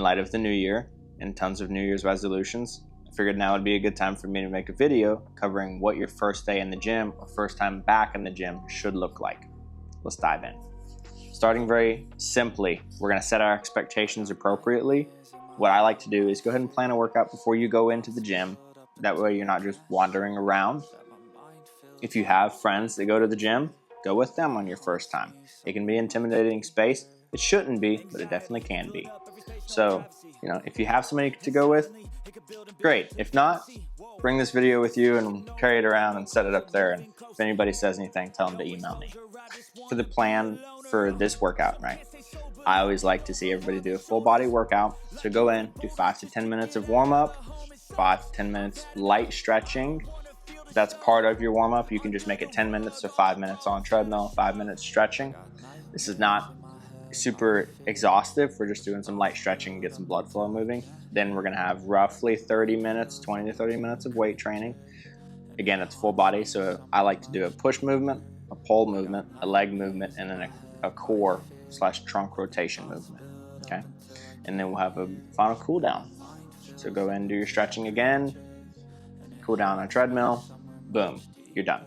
in light of the new year and tons of New Year's resolutions, I figured now would be a good time for me to make a video covering what your first day in the gym or first time back in the gym should look like. Let's dive in. Starting very simply, we're gonna set our expectations appropriately. What I like to do is go ahead and plan a workout before you go into the gym. That way you're not just wandering around. If you have friends that go to the gym, go with them on your first time. It can be an intimidating space. It shouldn't be, but it definitely can be. So, if you have somebody to go with, great. If not, bring this video with you and carry it around and set it up there. And if anybody says anything, tell them to email me. For the plan for this workout, right? I always like to see everybody do a full body workout. So go in, do 5 to 10 minutes of warm up, 5 to 10 minutes light stretching. If that's part of your warm up, you can just make it 10 minutes, so 5 minutes on treadmill, 5 minutes stretching. This is not super exhaustive. We're just doing some light stretching and get some blood flow moving. Then we're gonna have roughly 30 minutes, 20 to 30 minutes of weight training. Again, it's full body, so I like to do a push movement, a pull movement, a leg movement, and then a core/trunk rotation movement, okay? And then we'll have a final cool down. So go in and do your stretching again, cool down on treadmill, boom, you're done.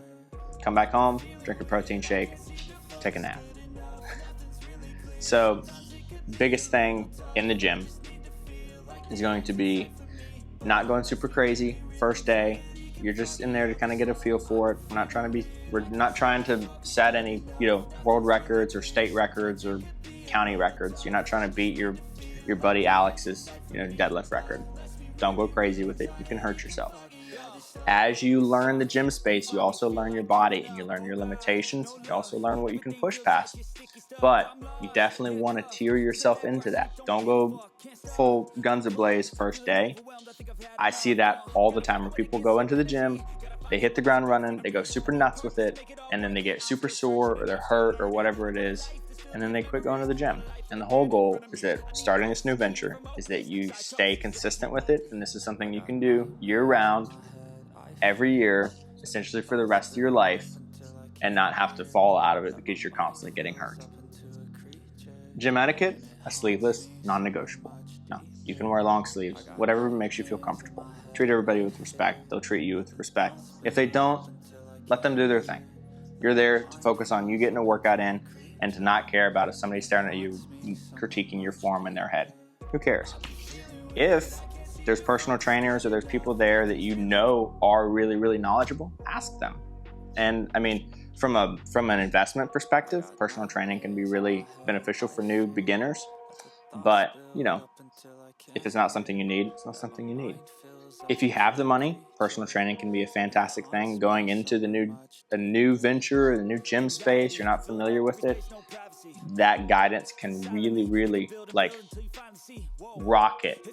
Come back home, drink a protein shake, take a nap. So, biggest thing in the gym is going to be not going super crazy. First day, you're just in there to kind of get a feel for it. We're not trying to set any, world records or state records or county records. You're not trying to beat your buddy Alex's, deadlift record. Don't go crazy with it. You can hurt yourself. As you learn the gym space, you also learn your body and you learn your limitations. You also learn what you can push past. But you definitely want to tier yourself into that. Don't go full guns ablaze first day. I see that all the time where people go into the gym, they hit the ground running, they go super nuts with it, and then they get super sore or they're hurt or whatever it is, and then they quit going to the gym. And the whole goal is that starting this new venture is that you stay consistent with it, and this is something you can do year-round, every year, essentially for the rest of your life, and not have to fall out of it because you're constantly getting hurt. Gym etiquette, a sleeveless, non-negotiable. No, you can wear long sleeves, whatever makes you feel comfortable. Treat everybody with respect. They'll treat you with respect. If they don't, let them do their thing. You're there to focus on you getting a workout in and to not care about if somebody's staring at you, critiquing your form in their head. Who cares? If there's personal trainers or there's people there that are really, really knowledgeable, ask them. And from an investment perspective, personal training can be really beneficial for new beginners. But, if it's not something you need, it's not something you need. If you have the money, personal training can be a fantastic thing. Going into the new venture, the new gym space, you're not familiar with it, that guidance can really, really rocket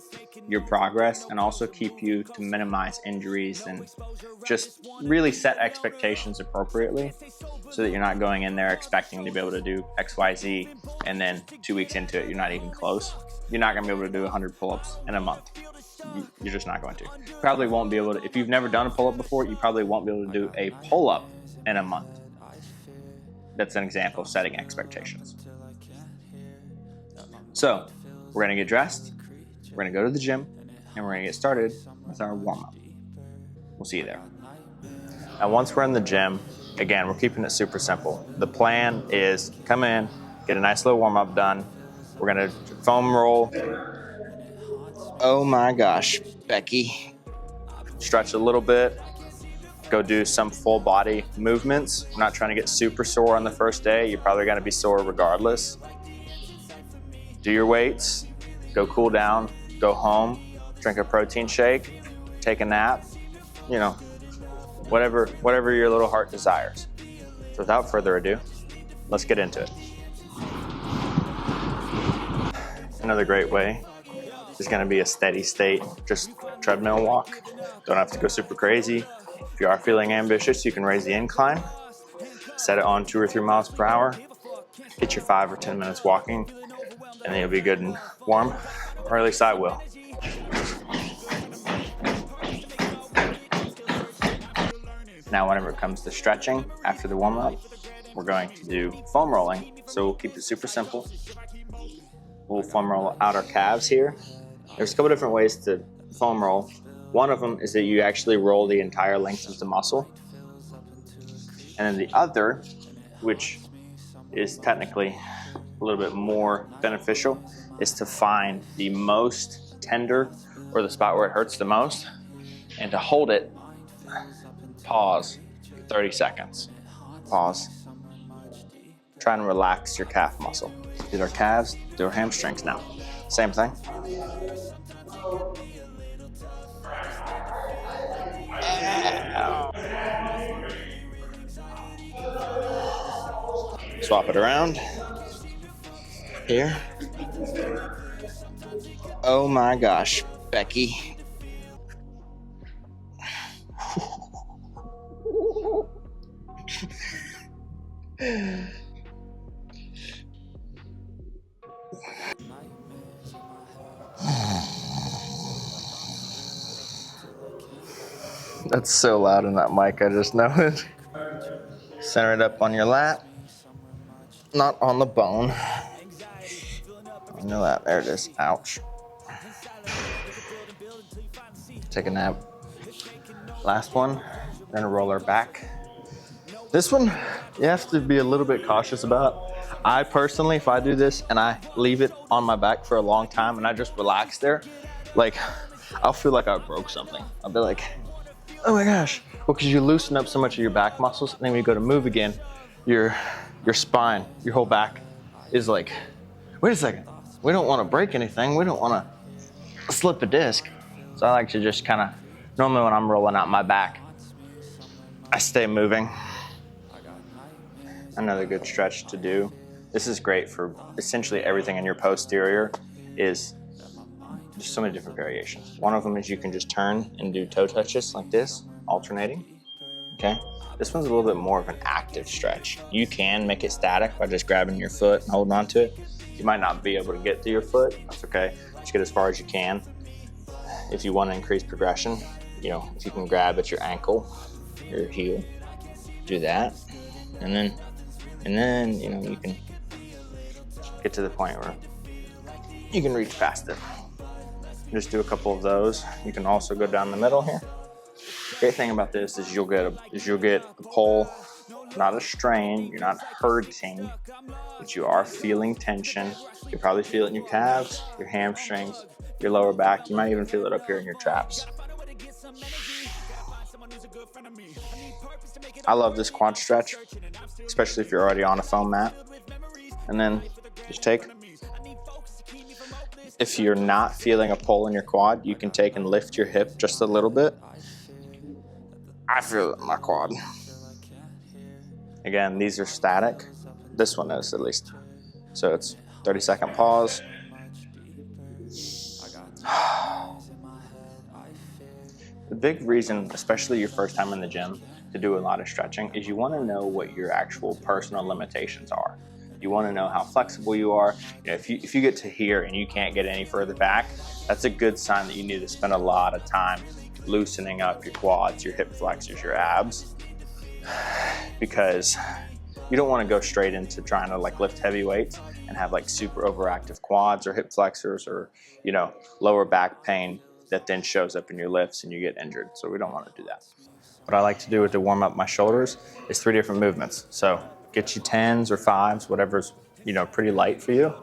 your progress and also keep you to minimize injuries and just really set expectations appropriately so that you're not going in there expecting to be able to do XYZ and then 2 weeks into it, you're not even close. You're not going to be able to do 100 pull-ups in a month. You're just not going to. You probably won't be able to. If you've never done a pull-up before, you probably won't be able to do a pull-up in a month. That's an example of setting expectations. So, we're going to get dressed, we're going to go to the gym, and we're going to get started with our warm-up. We'll see you there. Now, once we're in the gym, again, we're keeping it super simple. The plan is come in, get a nice little warm-up done. We're going to foam roll. Oh my gosh, Becky. Stretch a little bit. Go do some full body movements. I'm not trying to get super sore on the first day. You're probably going to be sore regardless. Do your weights. Go cool down. Go home. Drink a protein shake. Take a nap. Whatever your little heart desires. So without further ado, let's get into it. Another great way is going to be a steady state, just treadmill walk. Don't have to go super crazy. If you are feeling ambitious, you can raise the incline, set it on 2 or 3 miles per hour, get your 5 or 10 minutes walking, and then you'll be good and warm, or at least I will. Now, whenever it comes to stretching after the warm-up, we're going to do foam rolling. So we'll keep it super simple. we'll foam roll out our calves here. There's a couple different ways to foam roll. One of them is that you actually roll the entire length of the muscle. And then the other, which is technically a little bit more beneficial, is to find the most tender or the spot where it hurts the most and to hold it, pause 30 seconds, pause. Try and relax your calf muscle. These are calves, these are hamstrings now. Same thing. Swap it around. Here. Oh my gosh, Becky. That's so loud in that mic, I just know it. Center it up on your lap, not on the bone. On your lap, there it is, ouch. Take a nap. Last one, we're gonna roll our back. This one, you have to be a little bit cautious about. I personally, if I do this and I leave it on my back for a long time and I just relax there, like, I'll feel like I broke something. I'll be like, oh my gosh. Well, because you loosen up so much of your back muscles, and then when you go to move again, your spine, your whole back is like, wait a second, we don't want to break anything. We don't want to slip a disc. So I like to just kind of, normally when I'm rolling out my back, I stay moving. Another good stretch to do. This is great for essentially everything in your posterior. Is there's so many different variations. One of them is you can just turn and do toe touches like this, alternating, okay? This one's a little bit more of an active stretch. You can make it static by just grabbing your foot and holding on to it. You might not be able to get to your foot, that's okay. Just get as far as you can. If you want to increase progression, you know, if you can grab at your ankle, your heel, do that. And then, you know, you can get to the point where you can reach past it. Just do a couple of those. You can also go down the middle here. Great thing about this is you'll get a pull, not a strain. You're not hurting, but you are feeling tension. You probably feel it in your calves, your hamstrings, your lower back. You might even feel it up here in your traps. I love this quad stretch, especially if you're already on a foam mat. And then just take. If you're not feeling a pull in your quad, you can take and lift your hip just a little bit. I feel it in my quad. Again, these are static. This one is, at least. So it's 30-second pause. The big reason, especially your first time in the gym, to do a lot of stretching is you want to know what your actual personal limitations are. You want to know how flexible you are. You know, if you get to here and you can't get any further back, that's a good sign that you need to spend a lot of time loosening up your quads, your hip flexors, your abs, because you don't want to go straight into trying to like lift heavy weights and have like super overactive quads or hip flexors or, you know, lower back pain that then shows up in your lifts and you get injured. So we don't want to do that. What I like to do to warm up my shoulders is 3 different movements. So get you 10s or 5s, whatever's, you know, pretty light for you.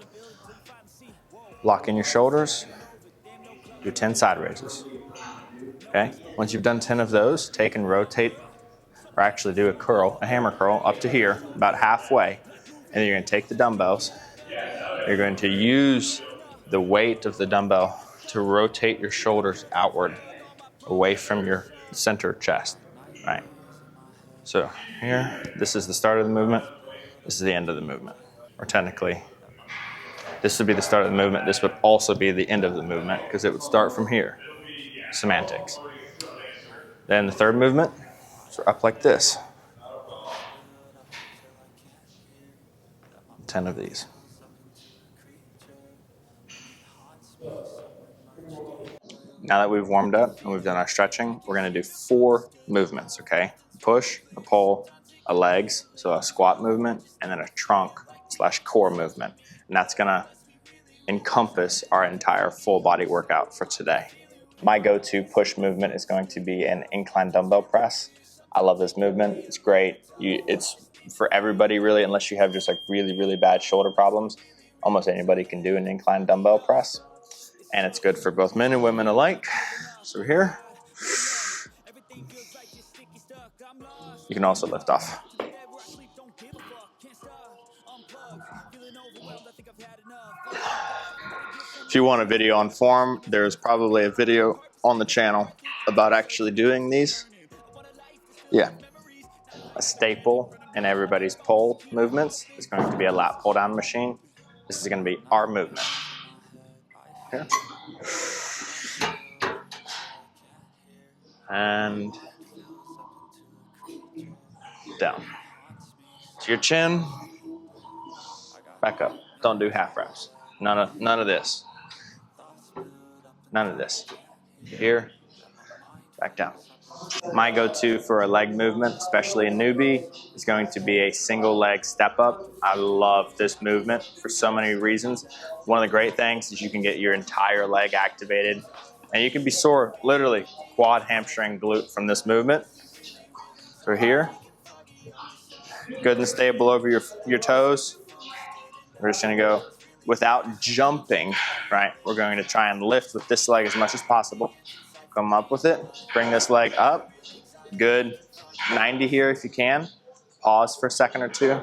Lock in your shoulders, do 10 side raises. Okay, once you've done 10 of those, take and rotate, or actually do a curl, a hammer curl up to here, about halfway. And then you're gonna take the dumbbells. You're going to use the weight of the dumbbell to rotate your shoulders outward, away from your center chest, right? So here, this is the start of the movement. This is the end of the movement. Or technically, this would be the start of the movement. This would also be the end of the movement because it would start from here. Semantics. Then the third movement, so up like this. 10 of these. Now that we've warmed up and we've done our stretching, we're gonna do 4 movements, okay? Push, a pull, a legs, so a squat movement, and then a trunk/core movement. And that's gonna encompass our entire full body workout for today. My go-to push movement is going to be an incline dumbbell press. I love this movement. It's great. It's for everybody really, unless you have just like really, really bad shoulder problems. Almost anybody can do an incline dumbbell press. And it's good for both men and women alike. So here, you can also lift off. If you want a video on form, there's probably a video on the channel about actually doing these. Yeah. A staple in everybody's pull movements is going to be a lat pull down machine. This is going to be our movement. Here. And down. To your chin. Back up. Don't do half reps. None of this. None of this. Here, back down. My go-to for a leg movement, especially a newbie, is going to be a single leg step up. I love this movement for so many reasons. One of the great things is you can get your entire leg activated, and you can be sore, literally quad, hamstring, glute from this movement. So here, good and stable over your toes. We're just gonna go without jumping, right? We're going to try and lift with this leg as much as possible. Come up with it, bring this leg up. Good, 90 here if you can. Pause for a second or two,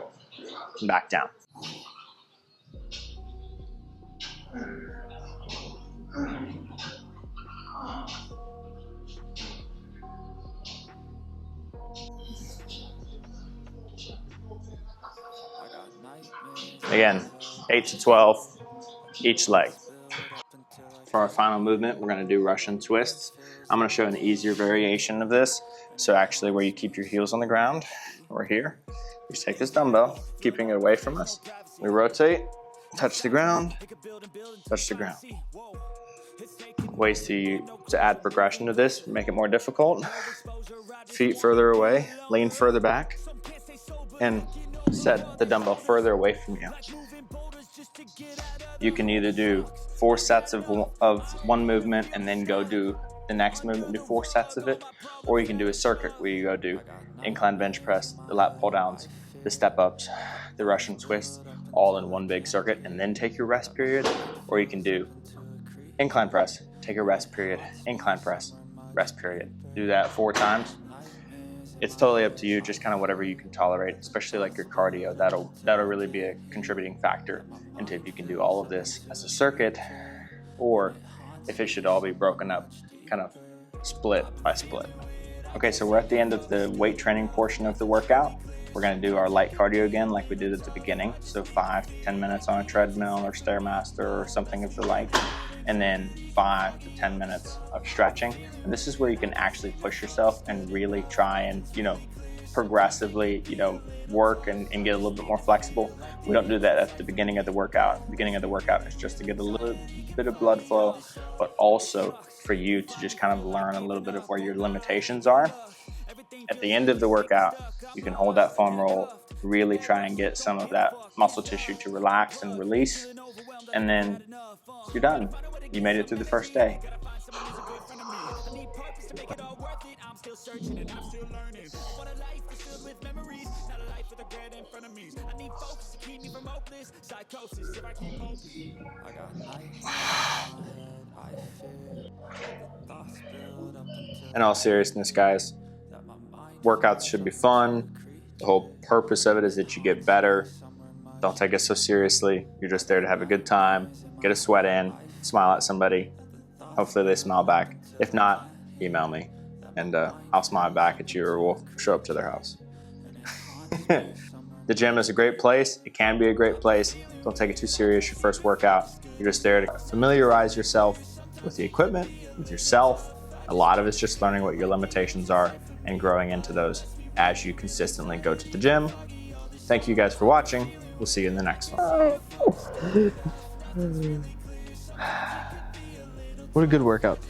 and back down. Again, 8 to 12 each leg. For our final movement, we're going to do Russian twists. I'm going to show an easier variation of this. So actually where you keep your heels on the ground, we're here. You just take this dumbbell, keeping it away from us. We rotate, touch the ground, touch the ground. Ways to add progression to this, make it more difficult. Feet further away, lean further back, and set the dumbbell further away from you. You can either do 4 sets of one movement and then go do the next movement, do 4 sets of it, or you can do a circuit where you go do incline bench press, the lat pull downs, the step ups, the Russian twists, all in one big circuit, and then take your rest period. Or you can do incline press, take a rest period, incline press, rest period. Do that 4 times. It's totally up to you, just kind of whatever you can tolerate, especially like your cardio. That'll really be a contributing factor into if you can do all of this as a circuit, or if it should all be broken up, kind of split by split. Okay, so we're at the end of the weight training portion of the workout. We're gonna do our light cardio again like we did at the beginning. So 5 to 10 minutes on a treadmill or Stairmaster or something of the like, and then 5 to 10 minutes of stretching. And this is where you can actually push yourself and really try and, progressively, work and get a little bit more flexible. We don't do that at the beginning of the workout. The beginning of the workout is just to get a little bit of blood flow, but also for you to just kind of learn a little bit of where your limitations are. At the end of the workout, you can hold that foam roll, really try and get some of that muscle tissue to relax and release, and then you're done. You made it through the first day. In all seriousness, guys, workouts should be fun. The whole purpose of it is that you get better. Don't take it so seriously. You're just there to have a good time, get a sweat in, smile at somebody. Hopefully they smile back. If not, email me and I'll smile back at you, or we'll show up to their house. The gym is a great place. It can be a great place. Don't take it too serious your first workout. You're just there to familiarize yourself with the equipment, with yourself. A lot of it's just learning what your limitations are and growing into those as you consistently go to the gym. Thank you guys for watching. We'll see you in the next one. What a good workout.